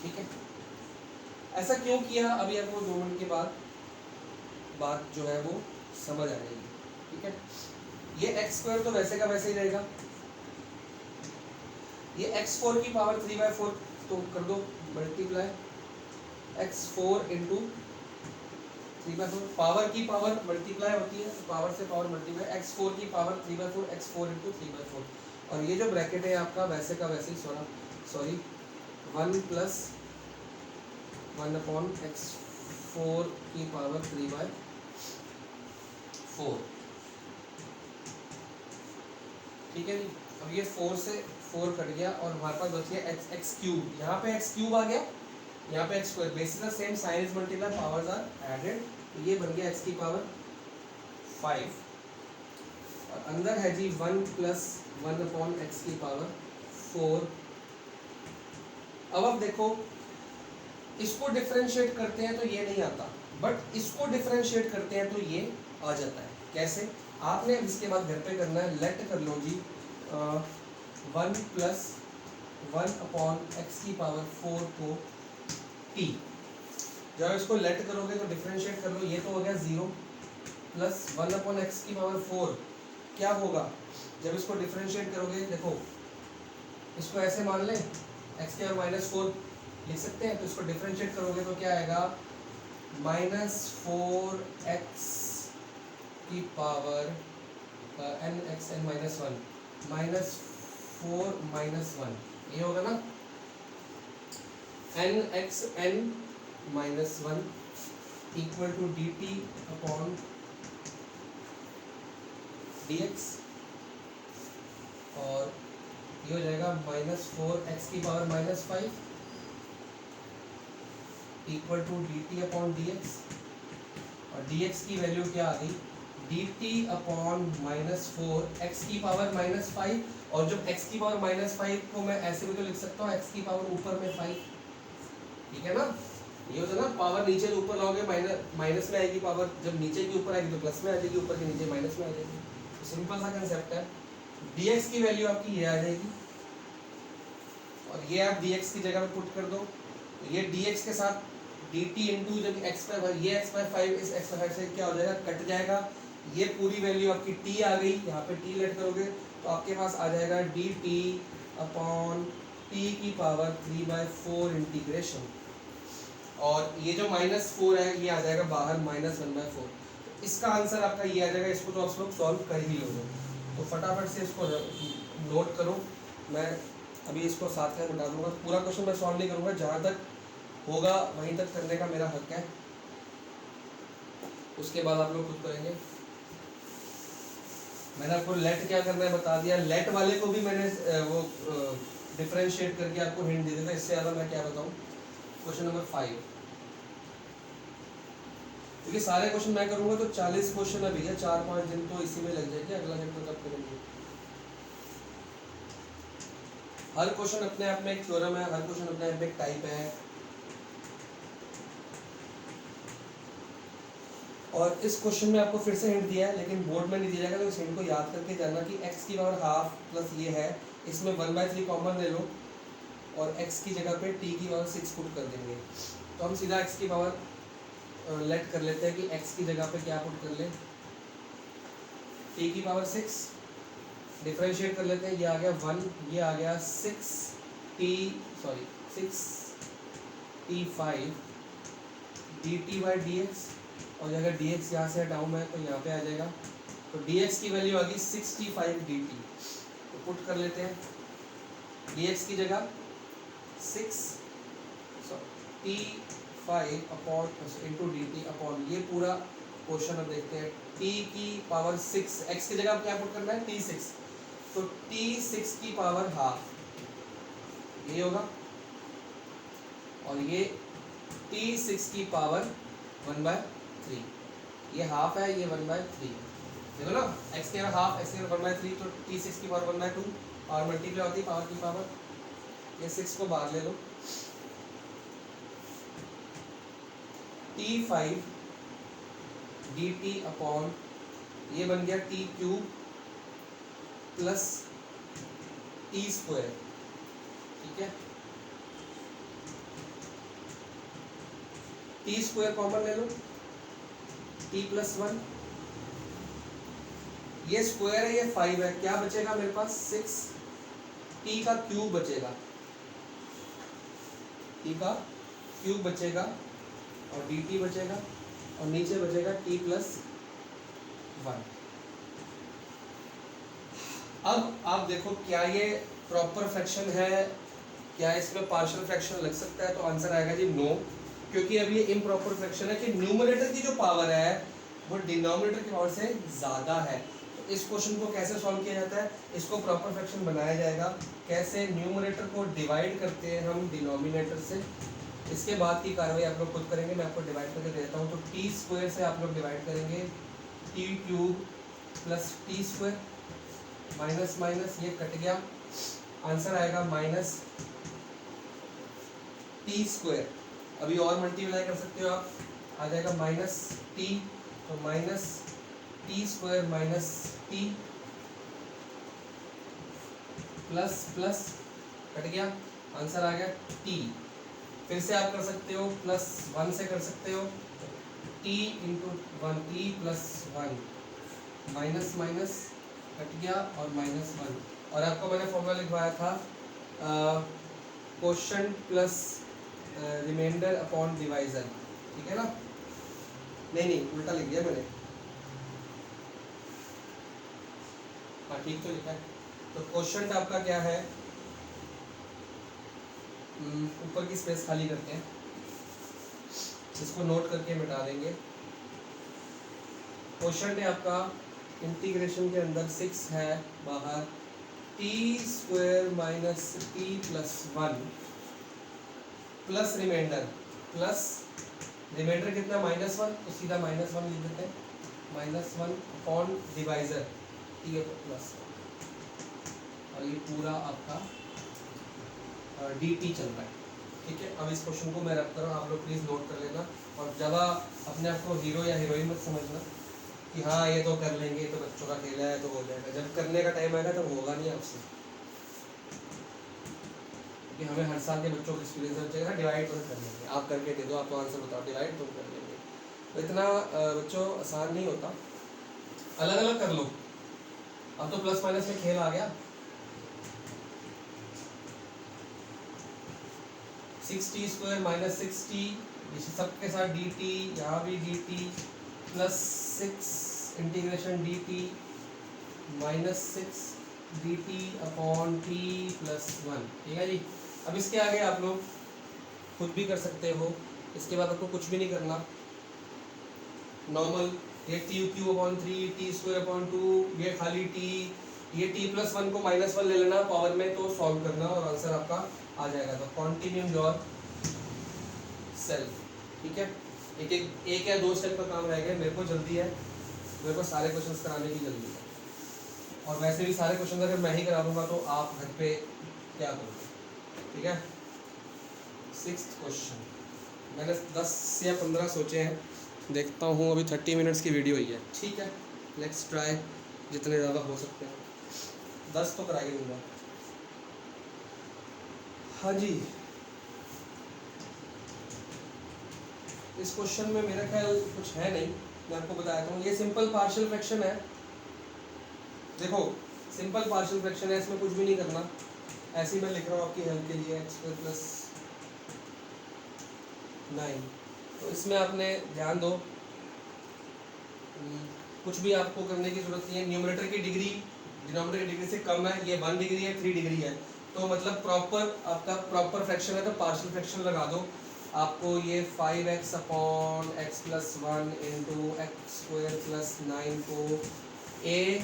ठीक है, ऐसा क्यों किया अभी आपको 2 मिनट के बाद बात जो है वो समझ आ जाएगी। ठीक है, ये x² तो वैसे का वैसे ही रहेगा, ये x4 की पावर 3/4 तो कर दो मल्टीप्लाई, x4 × 3/4, पावर की पावर मल्टीप्लाई होती है, पावर से पावर मल्टीप्लाई, x4 की पावर 3/4 x4 × 3/4, और ये जो ब्रैकेट है आपका वैसे का वैसे ही 1 + 1/x4 की पावर 3/4। ठीक है जी, अब ये 4 से 4 कट गया और हमारे पास बच गया x3। यहाँ पे x³ आ गया, यहाँ पे x², basis the same sign is multiply, powers are added, तो ये बन गया x की पावर 5, और अंदर है जी 1 + 1/x की पावर 4। अब आप देखो इसको डिफरेंशिएट करते हैं तो ये नहीं आता, बट इसको डिफरेंशिएट करते हैं तो ये आ जाता है। कैसे, आपने इसके बाद घर पे करना है, लेट कर लो जी 1 + 1/x की पावर 4 को t। जब इसको लेट करोगे तो डिफरेंशिएट कर लो, ये तो हो गया 0 + 1/x की पावर 4। क्या होगा जब इसको डिफरेंशिएट करोगे, देखो इसको ऐसे मान लें x के और -4 लिख सकते हैं, तो इसको डिफरेंशिएट करोगे तो क्या आएगा -4x की पावर nx n -1 -4 -1, ये होगा ना, nx n -1 = dt/dx, और ये हो जाएगा -4x की पावर -5 = dt/dx, और dx की वैल्यू क्या आ गई dt/-4x की पावर -5, और जब x की पावर -5 को मैं ऐसे भी तो लिख सकता हूँ x की पावर ऊपर में 5। ठीक है ना, ये होता है ना, पावर नीचे से ऊपर लाओगे माइनस में आएगी, पावर जब नीचे की ऊपर आएगी तो प्लस में आ जाएगी, ऊपर के नीचे माइनस में आ जाएगी। तो सिंपल सा कंसेप्ट है। dx की वैल्यू आपकी ये आ जाएगी, और ये आप dx की जगह पे पुट कर दो, तो ये dx के साथ dt इंटू जब x/5, ये x/5 इस x/5 से क्या हो जाएगा, कट जाएगा, ये पूरी वैल्यू आपकी t आ गई, यहाँ पे t लेट करोगे तो आपके पास आ जाएगा dt/t की पावर 3/4 इंटीग्रेशन, और ये जो -4 है ये आ जाएगा बाहर -1/4। तो इसका आंसर आपका ये आ जाएगा, इसको तो आप लोग सॉल्व कर ही लोगे। तो फटाफट से इसको नोट करो, मैं अभी इसको साथ में बता दूंगा, पूरा क्वेश्चन मैं सॉल्व नहीं करूँगा, जहाँ तक होगा वहीं तक करने का मेरा हक है, उसके बाद आप लोग खुद करेंगे। मैंने आपको लेट क्या करना है बता दिया, लेट वाले को भी मैंने वो डिफरेंशिएट करके आपको हिंट दे दिया था, इससे ज़्यादा मैं क्या बताऊँ। क्वेश्चन नंबर 5, क्योंकि सारे क्वेश्चन मैं करूँगा तो 40 क्वेश्चन है भैया, 4-5 दिन तो इसी में लग जाएंगे, अगला चैप्टर कब करेंगे। हर क्वेश्चन अपने आप में एक थ्योरम है, हर क्वेश्चन अपने आप में एक टाइप है, और इस क्वेश्चन में आपको फिर से हिंट दिया है, लेकिन बोर्ड में नहीं दिया जाएगा, तो इस हिंट को याद करके जाना कि x की पावर हाफ प्लस ये है, इसमें 1/3 कॉमन ले लो और x की जगह पे t की पावर 6 पुट कर देंगे। तो हम सीधा x की पावर लेट कर लेते हैं कि x की जगह पे क्या पुट कर ले, t की पावर 6, डिफरेंशिएट कर लेते हैं, ये आ गया 1, ये आ गया 6t5 dt/dx, और अगर dx यहाँ से हटाऊँ मैं तो यहाँ पे आ जाएगा, तो dx की वैल्यू आ गई 65 dt। तो पुट कर लेते हैं dx की जगह 6 t5 upon into dt upon ये पूरा क्वेश्चन हम देखते हैं, t की पावर 6, x की जगह क्या पुट करना है t6, तो t6 की पावर हाफ ये होगा, और ये t6 की पावर 1/3, ये हाफ है, ये 1/3, देखो ना x की हाफ, x की 1/3, तो t6 की पावर 1/2, और मल्टीप्लाई होती है पावर की पावर, ये 6 को बाहर ले लो, t5 dt अपॉन ये बन गया t³ प्लस t², ठीक है, t² कॉमन ले लो, t+1, ये स्क्वायर है, ये 5 है, क्या बचेगा मेरे पास 6, t का क्यूब बचेगा, t का क्यूब बचेगा, और dt बचेगा, और नीचे बचेगा t+1। अब आप देखो क्या ये प्रॉपर फ्रैक्शन है, क्या इसमें पार्शियल फ्रैक्शन लग सकता है, तो आंसर आएगा जी नो, क्योंकि अब ये इम्प्रॉपर फ्रैक्शन है कि न्यूमरेटर की जो पावर है वो डिनोमिनेटर की पावर से ज़्यादा है। तो इस क्वेश्चन को कैसे सॉल्व किया जाता है, इसको प्रॉपर फ्रैक्शन बनाया जाएगा, कैसे न्यूमरेटर को डिवाइड करते हैं हम डिनोमिनेटर से, इसके बाद की कार्रवाई आप लोग खुद करेंगे, मैं आपको डिवाइड करके देता हूँ। तो t² से आप लोग डिवाइड करेंगे, t³ plus t², minus minus ये कट गया, आंसर आएगा -t², अभी और मल्टीप्लाई कर सकते हो आप, आ जाएगा -t, तो -t² minus t plus plus cut गया, आंसर आ गया t। फिर से आप कर सकते हो +1 से कर सकते हो, t × 1 t+1 minus minus cut गया और -1, और आपको मैंने फॉर्मूला लिखवाया था quotient plus remainder upon divisor, ठीक है ना, नहीं उल्टा लिख दिया मैंने, हाँ ठीक तो लिखा है। तो क्वोशंट आपका क्या है, ऊपर की स्पेस खाली करते हैं, इसको नोट करके मिटा देंगे। क्वोशंट है आपका इंटीग्रेशन के अंदर 6 है, बाहर t² minus t+1 plus remainder कितना -1, तो सीधा -1 लिख देते हैं, -1 अपॉन डिवाइजर t+1, और ये पूरा आपका dt चल रहा है, ठीक है। अब इस क्वेश्चन को मैं रख कर रहा हूँ, आप लोग प्लीज़ नोट कर लेना, और ज़्यादा अपने आप को हीरो या हीरोइन मत समझना कि हाँ ये तो कर लेंगे, तो बच्चों का खेला है तो हो जाएगा, जब करने का टाइम आएगा तब होगा नहीं आपसे, क्योंकि हमें हर साल के बच्चों को एक्सपीरियंस होना चाहिए। डिवाइड तो कर लेंगे, आप करके दे दो, आप तो आंसर बताओ, डिवाइड तो कर लेंगे, तो इतना बच्चों आसान नहीं होता, अलग अलग कर लो। अब तो प्लस माइनस में खेल आ गया, 6t² माइनस 6t, सबके साथ dt, यहाँ भी dt plus 6 integration dt minus 6 dt upon t+1, ठीक है जी। अब इसके आगे आप लोग खुद भी कर सकते हो, इसके बाद आपको कुछ भी नहीं करना, नॉर्मल ये t³ अपॉन 3 t² अपॉन 2, ये खाली t, ये t+1 को -1 ले लेना पावर में, तो सॉल्व करना और आंसर आपका आ जाएगा। तो कंटिन्यू योर सेल्फ, ठीक है। एक या दो स्टेप का काम रह गया, मेरे को जल्दी है, मेरे को सारे क्वेश्चंस कराने की जल्दी है, और वैसे भी सारे क्वेश्चन अगर मैं ही करा दूंगा तो आप घर पे क्या करोगे, ठीक है। 6th क्वेश्चन, मैंने 10 या 15 सोचे हैं, देखता हूँ, अभी 30 मिनट्स की वीडियो ही है, ठीक है। लेट्स ट्राई जितने ज़्यादा हो सकते हैं, 10 तो करा ही दूँगा। हाँ जी, इस क्वेश्चन में मेरा ख्याल कुछ है नहीं, मैं आपको बताता हूँ। ये सिंपल पार्शियल फ्रैक्शन है, देखो सिंपल पार्शियल फ्रैक्शन है, इसमें कुछ भी नहीं करना, ऐसे ही मैं लिख रहा हूँ आपकी हेल्प के लिए, x² + 9। तो इसमें आपने ध्यान दो, कुछ भी आपको करने की जरूरत नहीं है। न्यूमरेटर की डिग्री डिनोमिनेटर की डिग्री से कम है, ये 1 डिग्री है, 3 डिग्री है, तो मतलब प्रॉपर आपका प्रॉपर फ्रैक्शन है, तो पार्शियल फ्रैक्शन लगा दो। आपको ये 5x upon x + 1 into x² + 9 को a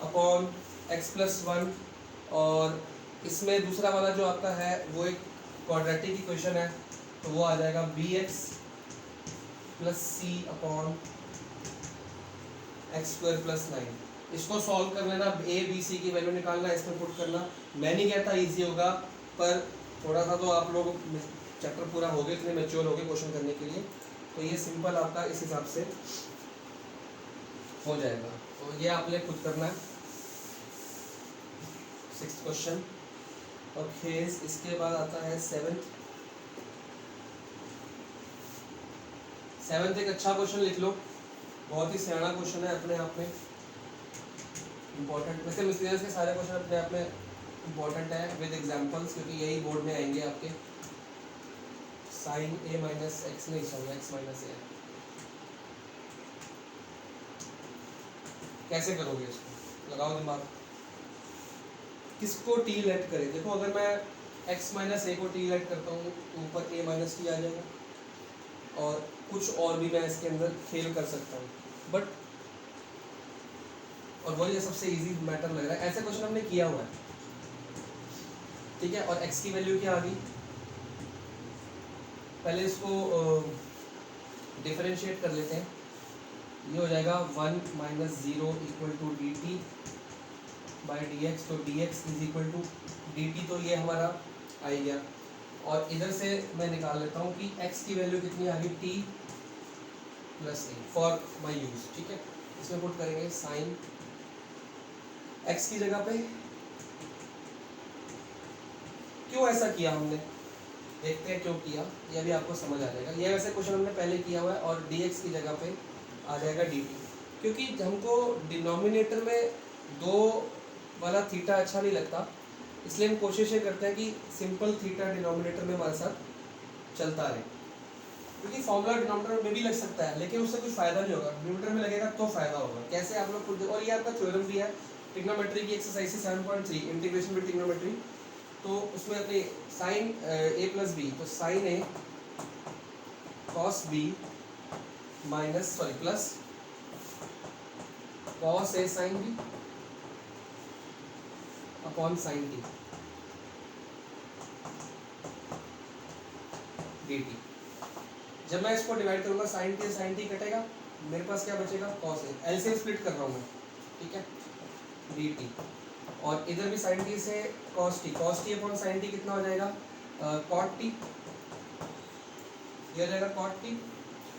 अपॉन x + 1, और इसमें दूसरा वाला जो आपका है वो एक क्वाड्रेटिक इक्वेशन है, तो वो आ जाएगा bx + c अपॉन x² + 9। इसको सॉल्व कर लेना, a b c की वैल्यू निकालना, इसमें पुट करना। मैं नहीं कहता इजी होगा, पर थोड़ा सा तो आप लोग चैप्टर पूरा हो गए, इतने मैच्योर हो गए क्वेश्चन करने के लिए, तो ये सिंपल आपका इस हिसाब से हो जाएगा। तो ये आपने खुद करना है। 6th question. ओके, इसके बाद आता है 7th एक अच्छा क्वेश्चन लिख लो, बहुत ही सियाना क्वेश्चन है अपने आप में, इम्पोर्टेंट। वैसे मिसलेनियस के सारे क्वेश्चन अपने आप में इम्पोर्टेंट है विद एग्जांपल्स, क्योंकि यही बोर्ड में आएंगे आपके। sin a माइनस एक्स नहीं, सॉरी x माइनस ए, कैसे करोगे इसको, लगाओ दिमाग। किसको t लेट करें, देखो अगर मैं x माइनस ए को t लेट करता हूँ तो ऊपर a माइनस टी आ जाएगा, और कुछ और भी मैं इसके अंदर खेल कर सकता हूँ, बट और वही सबसे इजी मैटर लग रहा है। ऐसे क्वेश्चन हमने किया हुआ है, ठीक है। और x की वैल्यू क्या आ गई, पहले इसको डिफरेंशिएट कर लेते हैं। ये हो जाएगा 1 - 0 = dt बाई dx, तो dx = dt, तो ये हमारा आ ही गया। और इधर से मैं निकाल लेता हूँ कि x की वैल्यू कितनी आ गई, t + a for my use, ठीक है। इसमें पुट करेंगे साइन x की जगह पे। क्यों ऐसा किया हमने, देखते हैं क्यों किया, ये भी आपको समझ आ जाएगा। ये वैसे क्वेश्चन हमने पहले किया हुआ है, और dx की जगह पे आ जाएगा dt, क्योंकि हमको डिनोमिनेटर में 2 वाला थीटा अच्छा नहीं लगता, इसलिए हम कोशिश ये करते हैं कि सिंपल थीटा डिनोमिनेटर में हमारे साथ चलता रहे, क्योंकि फॉर्मूला डिनोमिनेटर में भी लग सकता है, लेकिन उससे कुछ फ़ायदा नहीं होगा, डिनोमिनेटर में लगेगा तो फ़ायदा होगा। कैसे आप लोग खुद, और ये आपका थ्योरम भी है ट्रिग्नोमेट्री की, एक्सरसाइज 7.3 इंटीग्रेशन विद ट्रिग्नोमेट्री, तो उसमें अपने साइन a + b, तो sine a cos b minus plus cos a sin b upon sin t dt। जब मैं इसको डिवाइड करूंगा sin t कटेगा, मेरे पास क्या बचेगा, cos a, एलसीएम स्प्लिट कर रहा हूँ मैं, ठीक है, dt। और इधर भी sin t से cos t upon sin t कितना हो जाएगा, cot t, ये हो जाएगा cot t,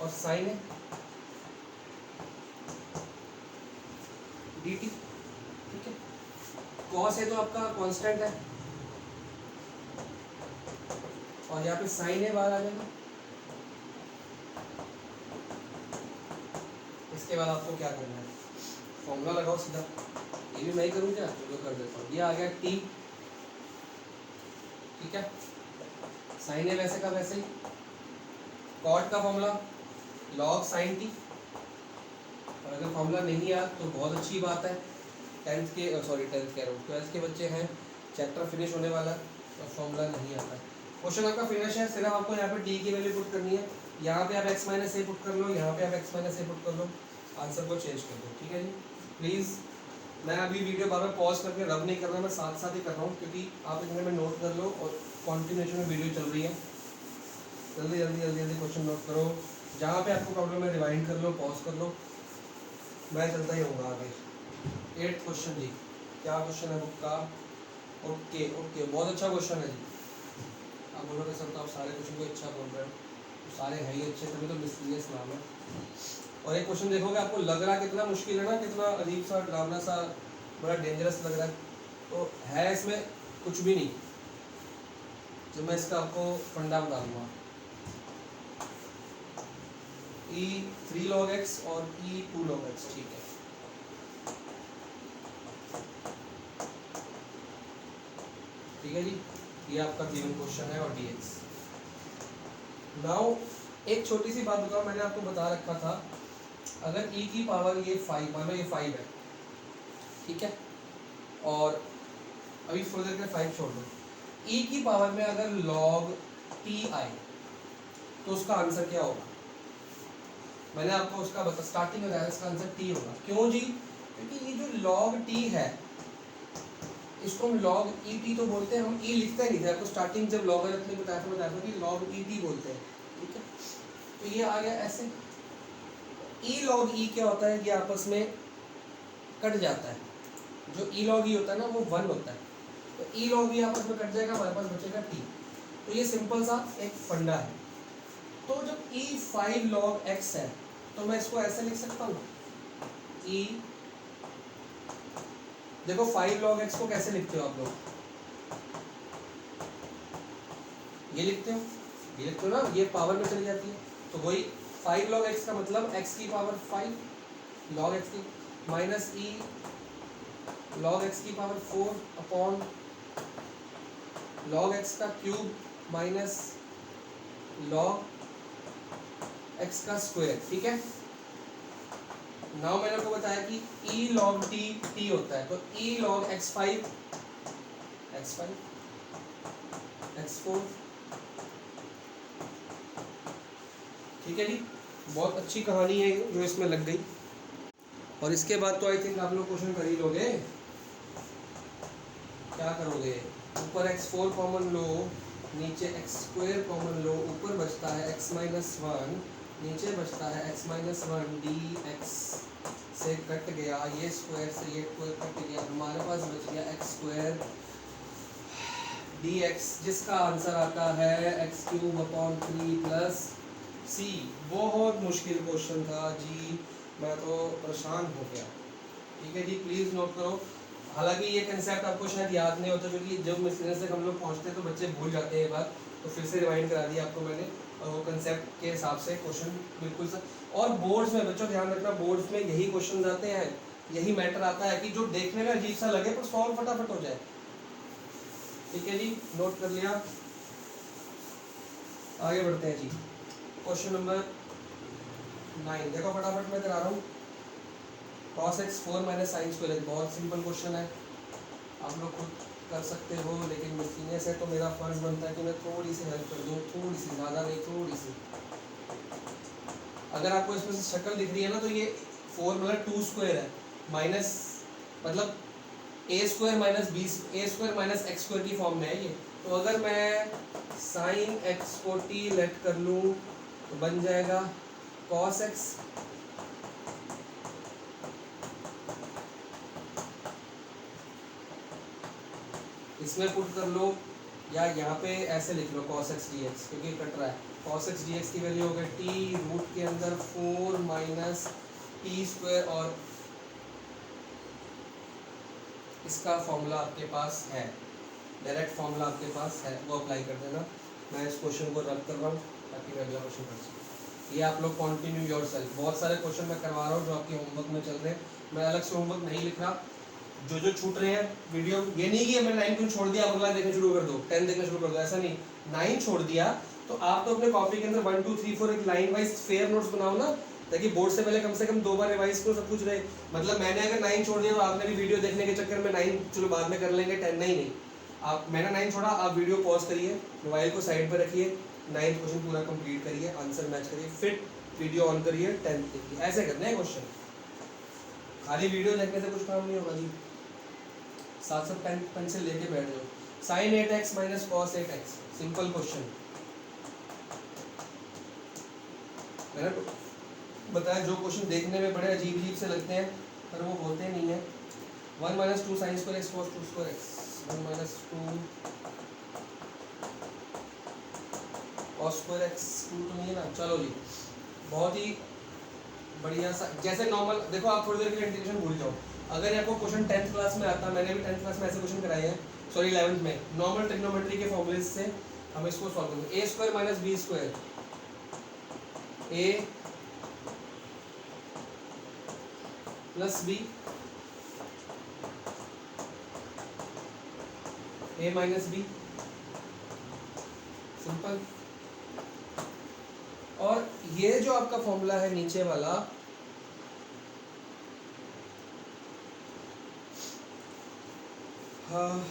और sin है dt, ठीक है। cos है तो आपका कांस्टेंट है, और यहाँ पे sin है बाहर आ जाएगा। इसके बाद आपको क्या करना है, फॉर्मूला लगाओ सीधा, ये भी मैं ही करूँ क्या, चलो कर देता हूँ। ये आ गया t, ठीक है, sin है वैसे का वैसे ही, cot का फॉर्मूला log sin t, और अगर फॉर्मूला नहीं याद तो बहुत अच्छी बात है, 10th के टेंथ कह रहा हूँ 12th के बच्चे हैं, चैप्टर फिनिश होने वाला है, तो फॉर्मूला नहीं आता है। क्वेश्चन आपका फिनिश है, सिर्फ आपको यहाँ पे t की वैल्यू पुट करनी है, यहाँ पे आप x माइनस ए पुट कर लो, यहाँ पे आप x माइनस ए पुट कर लो, आंसर को चेंज कर दो, ठीक है जी। प्लीज़ मैं अभी वीडियो बार बार पॉज करके रब नहीं कर रहा, मैं साथ साथ ही कर रहा हूँ, क्योंकि आप इतने में नोट कर लो, और कॉन्टिन्यूशन में वीडियो चल रही है, जल्दी जल्दी जल्दी जल्दी क्वेश्चन नोट करो, जहाँ पे आपको प्रॉब्लम है रिवाइंड कर लो, पॉज कर लो, मैं चलता ही होऊंगा आगे। 8th क्वेश्चन जी, क्या क्वेश्चन है बुक का, ओके ओके, बहुत अच्छा क्वेश्चन है जी। आप बोलोगे सर तो आप सारे क्वेश्चन को अच्छा बोल रहे हो, सारे है ही अच्छे, तभी तो मिसलीनियस नाम है। और एक क्वेश्चन देखोगे आपको लग रहा कितना मुश्किल है ना, कितना अजीब सा डरावना सा, बड़ा डेंजरस लग रहा है, तो है इसमें कुछ भी नहीं। जो मैं इसका आपको फंडा बता दूंगा, E3 log x और E2 log x, ठीक है। ठीक है जी, ये आपका गिवन क्वेश्चन है और dx। नाउ एक छोटी सी बात बताओ, मैंने आपको बता रखा था अगर e की पावर ये 5, मान लो ये 5 है, ठीक है, और अभी थोड़ी देर के 5 छोड़ दो, e की पावर में अगर log t आए तो उसका आंसर क्या होगा? मैंने आपको उसका बता स्टार्टिंग में बताया, इसका आंसर t होगा। क्यों जी? क्योंकि ये जो log t है इसको हम log et तो बोलते हैं, हम e लिखते नहीं थे, आपको स्टार्टिंग जब लॉगरिथमिक बताया था कि log et बोलते हैं, ठीक है। तो ये आ गया ऐसे, e log e क्या होता है, ये आपस में कट जाता है, जो e log e होता है ना वो 1 होता है, तो e log e आपस में कट जाएगा, हमारे पास बचेगा t। तो ये सिंपल सा एक फंडा है। तो जब e 5 log x है तो मैं इसको ऐसे लिख सकता हूँ, e देखो 5 log x को कैसे लिखते हो आप लोग? ये लिखते हो, ये लिखते हो ना, ये पावर में चली जाती है, तो वही 5 log x का मतलब x की पावर 5 log x की माइनस e log x की पावर 4 अपॉन log x का क्यूब माइनस log x का स्क्वायर, ठीक है। नाउ मैंने आपको बताया कि e log t t होता है, तो e log x5 x4, ठीक है जी। बहुत अच्छी कहानी है जो इसमें लग गई। और इसके बाद तो आई थिंक आप लोग क्वेश्चन कर ही लोगे। क्या करोगे? ऊपर x4 कॉमन लो, नीचे x² कॉमन लो, ऊपर बचता है x-1, नीचे बचता है x-1 dx से कट गया, ये स्क्वायर से ये स्क्वायर कट गया, हमारे पास बच गया x² dx, जिसका आंसर आता है x³/3 प्लस c। बहुत मुश्किल क्वेश्चन था जी, मैं तो परेशान हो गया। ठीक है जी, प्लीज़ नोट करो। हालांकि ये कंसेप्ट आपको शायद याद नहीं होता, क्योंकि जब मिसलेनियस तक हम लोग पहुंचते हैं तो बच्चे भूल जाते हैं ये बात, तो फिर से रिवाइंड करा दिया आपको मैंने, और वो कंसेप्ट के हिसाब से क्वेश्चन बिल्कुल सा। और बोर्ड्स में बच्चों ध्यान रखना, बोर्ड्स में यही क्वेश्चन आते हैं, यही मैटर आता है कि जो देखने में अजीब सा लगे पर सॉल्व फटाफट हो जाए। ठीक है जी, नोट कर लिया, आगे बढ़ते हैं जी। क्वेश्चन नंबर 9 देखो फटाफट मैं करा रहा हूँ। cos x 4 minus sine square, बहुत सिंपल क्वेश्चन है, आप लोग खुद कर सकते हो, लेकिन मिसलिनियस है तो मेरा फर्ज बनता है कि मैं थोड़ी सी हेल्प कर दूँ, थोड़ी सी, ज़्यादा नहीं, थोड़ी सी। अगर आपको इसमें से शक्ल दिख रही है ना, तो ये 4 मतलब 2 स्क्वायर है, माइनस मतलब a² minus b, a² minus x² की फॉर्म में है ये। तो अगर मैं साइन x को t लेट कर लूँ तो बन जाएगा cos x इसमें पुट कर लो, या यहाँ पे ऐसे लिख लो cos x dx, क्योंकि कट रहा है। cos x dx की वैल्यू हो गई t रूट के अंदर 4 माइनस t², और इसका फॉर्मूला आपके पास है, डायरेक्ट फॉर्मूला आपके पास है, वो अप्लाई कर देना। मैं इस क्वेश्चन को रद्द कर रहा हूँ ताकि मैं अगला क्वेश्चन कर सकूँ। ये आप लोग कंटिन्यू योरसेल्फ, बहुत सारे क्वेश्चन मैं करवा रहा हूँ जो आपके होमवर्क में चल रहे हैं, मैं अलग से होमवर्क नहीं लिख रहा। जो छूट रहे हैं वीडियो, ये नहीं कि मैंने 9 क्यों छोड़ दिया, अगला देखना शुरू कर दो, 10 देखना शुरू कर दो, ऐसा नहीं। 9 छोड़ दिया तो आप तो अपने कॉपी के अंदर 1 2 3 4 एक लाइन वाइज फेयर नोट्स बनाओ ना, ताकि बोर्ड से पहले कम से कम 2 बार रिवाइज करो, सब कुछ रहे। मतलब मैंने अगर 9 छोड़ दिया तो आपने भी वीडियो देखने के चक्कर में 9 चलो बाद में कर लेंगे, 10 नहीं, आप मैंने 9 छोड़ा, आप वीडियो पॉज करिए, मोबाइल को साइड पर रखिए, 9th क्वेश्चन पूरा कंप्लीट करिए, आंसर मैच करिए, फिर वीडियो ऑन करिए, 10th देखिए। ऐसे करने हैं क्वेश्चन, खाली वीडियो देखने से कुछ काम नहीं होगा जी। साथ साथ पेन पेंसिल लेके बैठ जाओ। Sine 8x minus cos 8x, simple question. मैंने बताया जो क्वेश्चन देखने में बड़े अजीब अजीब से लगते हैं पर वो होते नहीं है। 1 minus 2 sign square x cos 2 square x, 1 minus 2, cos square x 2 तो नहीं है ना। चलो जी, बहुत ही बढ़िया सा, जैसे नॉर्मल देखो आप थोड़ी देर के लिए इंटीग्रेशन भूल जाओ। अगर ये आपको क्वेश्चन 10th क्लास में आता, मैंने भी 10th क्लास में ऐसे क्वेश्चन कराए हैं, सॉरी 11th में, नॉर्मल ट्रिग्नोमेट्री के फॉर्मूले से हम इसको सॉल्व करेंगे। ए स्क्वायर माइनस बी स्क्वायर, ए प्लस बी, ए माइनस बी, सिंपल। और ये जो आपका फॉर्मूला है नीचे वाला, हाँ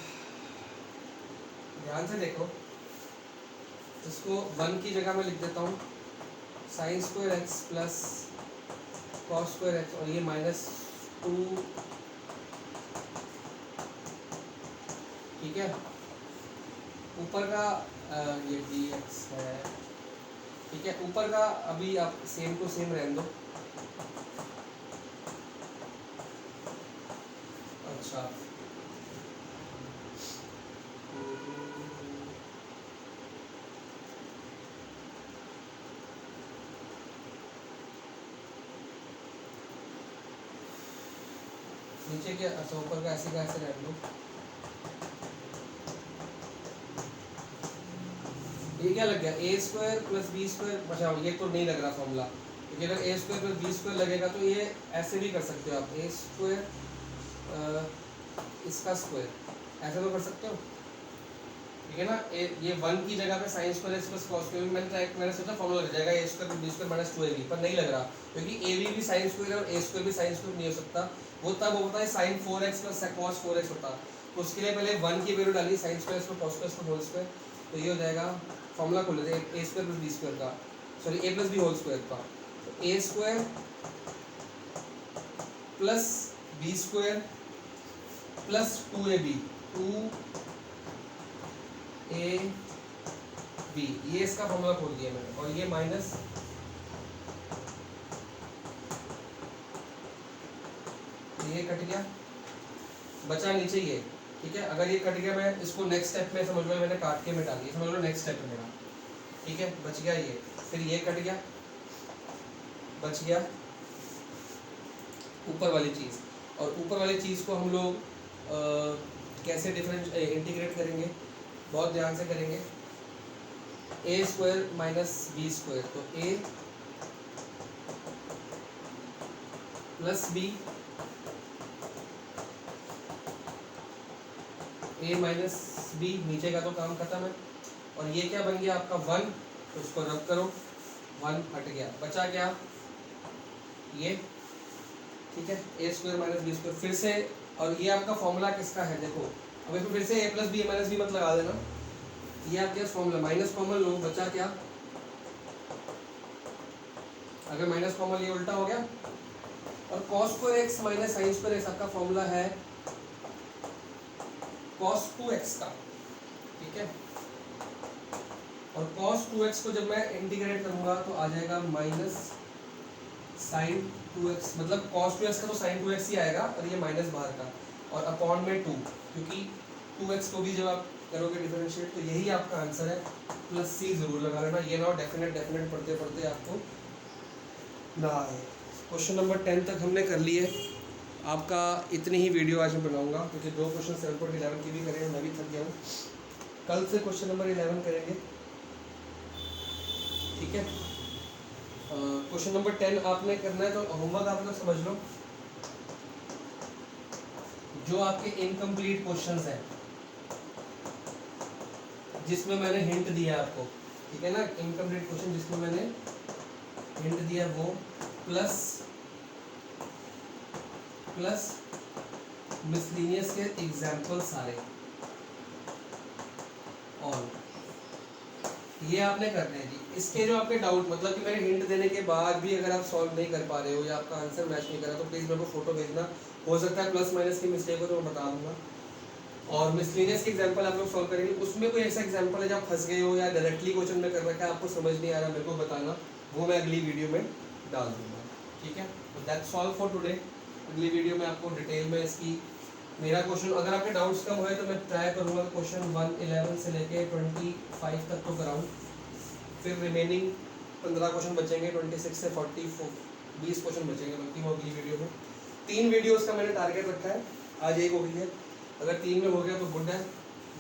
ध्यान से देखो, इसको 1 की जगह में लिख देता हूँ, sign square X plus cos square x, और ये -2, ठीक है। ऊपर का ये dx है, ठीक है। ऊपर का अभी आप सेम टू सेम रहने दो। अच्छा, नीचे क्या, अच्छा ऊपर का ऐसे रहने दो। ये क्या लग गया, ए स्क्वायर प्लस बी स्क्वायर, अच्छा ये तो नहीं लग रहा फॉर्मूला, क्योंकि अगर ए स्क्वायर प्लस बी स्क्वायर लगेगा तो ये ऐसे भी कर सकते हो आप, ए स्क्वायर इसका स्क्वायर, ऐसा तो कर सकते हो, ठीक है ना। ये 1 की जगह पे sine square X plus cos square, मैंने सोचा फॉर्मूला लग जाएगा A square B square minus 2ab, पर नहीं लग रहा, क्योंकि ए बी भी साइन स्क्वायर है और ए स्क्वायर भी साइन स्क्वायर नहीं हो सकता। वो तब होता है sign 4x plus cos 4x होता, तो उसके लिए पहले 1 की वैल्यू डाली, sine square plus cos square whole square, तो ये हो जाएगा, फॉर्मूला खोल लेते हैं, A square plus B square का, sorry A plus B whole square का, तो A square plus B square plus 2ab, 2ab, ये इसका फॉर्मूला खोल दिया मैंने, और ये माइनस, ये कट गया, बचा नीचे ये, ठीक है। अगर ये कट गया, मैं इसको नेक्स्ट स्टेप में समझ लो, मैंने काट के मिटा दिया, समझ लो नेक्स्ट स्टेप है मेरा, ठीक है। बच गया ये, फिर ये कट गया, बच गया ऊपर वाली चीज़, और ऊपर वाली चीज़ को हम लोग कैसे इंटीग्रेट करेंगे, बहुत ध्यान से करेंगे। ए स्क्वायर माइनस बी स्क्वायर, तो ए प्लस बी, ए माइनस बी, नीचे का तो काम खत्म है, और ये क्या बन गया आपका 1, तो इसको रब करो, 1 हट गया, बचा क्या ये, ठीक है। ए स्क्वायर माइनस बी स्क्वायर फिर से, और ये आपका फॉर्मूला किसका है देखो, अब इसमें फिर से ए प्लस बी माइनस बी मत लगा देना, ये आपके फॉर्मूला माइनस कॉमन लो, बचा क्या, अगर माइनस कॉमन ये उल्टा हो गया, और cos square x minus sign square x आपका फॉर्मूला है cos 2x का, ठीक है। और cos 2x को जब मैं इंटीग्रेट करूंगा तो आ जाएगा माइनस साइन 2x, मतलब cos 2x का तो साइन 2x ही आएगा, और ये माइनस बाहर का, और अपॉन में 2, क्योंकि 2x को भी जब आप करोगे डिफरेंशिएट तो यही आपका आंसर है, प्लस c जरूर लगा लेना, ये ना डेफिनेट पढ़ते पढ़ते आपको ना आए। क्वेश्चन नंबर 10 तक हमने कर लिए, आपका इतनी ही वीडियो आज मैं बनाऊंगा, क्योंकि 2 क्वेश्चन 7.11 की भी करेंगे, मैं भी थक गया हूँ। कल से क्वेश्चन नंबर 11 करेंगे, ठीक है। क्वेश्चन नंबर 10 आपने करना है, तो होमवर्क आप लोग समझ लो, जो आपके इनकम्प्लीट क्वेश्चंस हैं जिसमें मैंने हिंट दिया आपको, ठीक है ना, इनकम्प्लीट क्वेश्चन जिसमें मैंने हिंट दिया वो, प्लस मिसलिनियस के एग्जाम्पल सारे, और ये आपने करने हैं जी। इसके जो आपके डाउट, मतलब कि मेरे हिंट देने के बाद भी अगर आप सॉल्व नहीं कर पा रहे हो या आपका आंसर मैच नहीं कर रहा, तो प्लीज़ मेरे को फोटो भेजना, हो सकता है प्लस माइनस की मिस्टेक हो तो मैं बता दूंगा। और मिसलिनियस के एग्जाम्पल आप लोग सॉल्व करेंगे, उसमें कोई ऐसा एग्जाम्पल है जब फंस गए हो या डायरेक्टली क्वेश्चन में कर रखा है, आपको समझ नहीं आ रहा, मेरे को बताना, वो मैं अगली वीडियो में डाल दूंगा, ठीक है। तो दैट्स ऑल फॉर टुडे। अगली वीडियो में आपको डिटेल में इसकी, मेरा क्वेश्चन, अगर आपके डाउट्स कम हुए तो मैं ट्राई करूँगा क्वेश्चन 1 11 से लेके 25 तक तो कराऊँ, फिर रिमेनिंग 15 क्वेश्चन बचेंगे, 26 से 20 क्वेश्चन बचेंगे बल्कि वो अगली वीडियो में। 3 वीडियोस का मैंने टारगेट रखा है, आज एक हो गई है, अगर 3 में हो गया तो गुड है,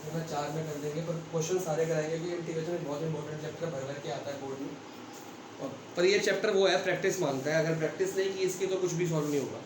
वरना 4 में कर देंगे। पर क्वेश्चन सारे कराएंगे क्योंकि इंटीग्रेशन में बहुत इंपॉर्टेंट चैप्टर भर भर के आता है बोर्ड में। और पर ये चैप्टर वो है, प्रैक्टिस मांगता है, अगर प्रैक्टिस नहीं की इसकी तो कुछ भी सॉल्व नहीं होगा।